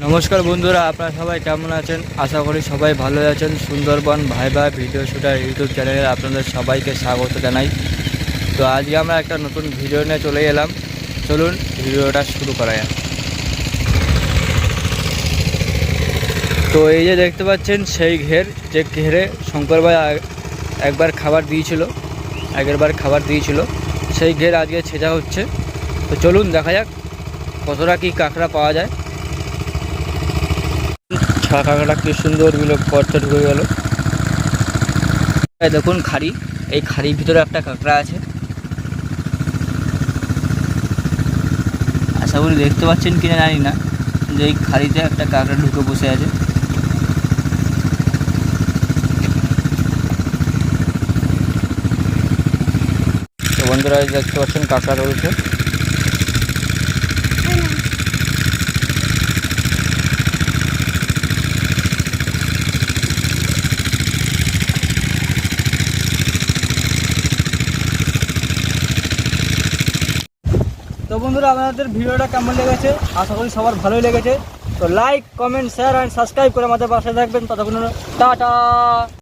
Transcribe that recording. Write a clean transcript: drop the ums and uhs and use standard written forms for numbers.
নমস্কার বন্ধুরা, আপনারা সবাই কেমন আছেন? আশা করি সবাই ভালো আছেন। Sundarban viva video shooter YouTube চ্যানেলে আপনাদের সবাইকে স্বাগত জানাই। তো আজকে আমরা একটা নতুন ভিডিও নিয়ে চলে এলাম। চলুন ভিডিওটা শুরু করা যাক। তো এই যে দেখতে পাচ্ছেন সেই ঘের, যে ঘেরে শঙ্কর ভাই আগের বার খাবার দিয়েছিল, সেই ঘের আজকে ছেঁচা হচ্ছে। তো চলুন দেখা যাক কতটা কি কাঁকড়া পাওয়া যায়। কাঁকড়াটা কি সুন্দর গর্তে ঢুকে গেল। দেখুন খাড়ি, এই খাড়ির ভিতরে একটা কাঁকড়া আছে। আশা করি দেখতে পাচ্ছেন কিনা জানি না, যে এই খাড়িতে একটা কাঁকড়া ঢুকে বসে আছে। তো বন্ধুরা দেখতে পাচ্ছেন কাঁকড়া রয়েছে। তো বন্ধুরা, আপনাদের ভিডিওটা কেমন লেগেছে? আশা করি সবার ভালোই লেগেছে। তো like, comment, share and subscribe করে আমাদের পাশে থাকবেন। ততক্ষণ টাটা।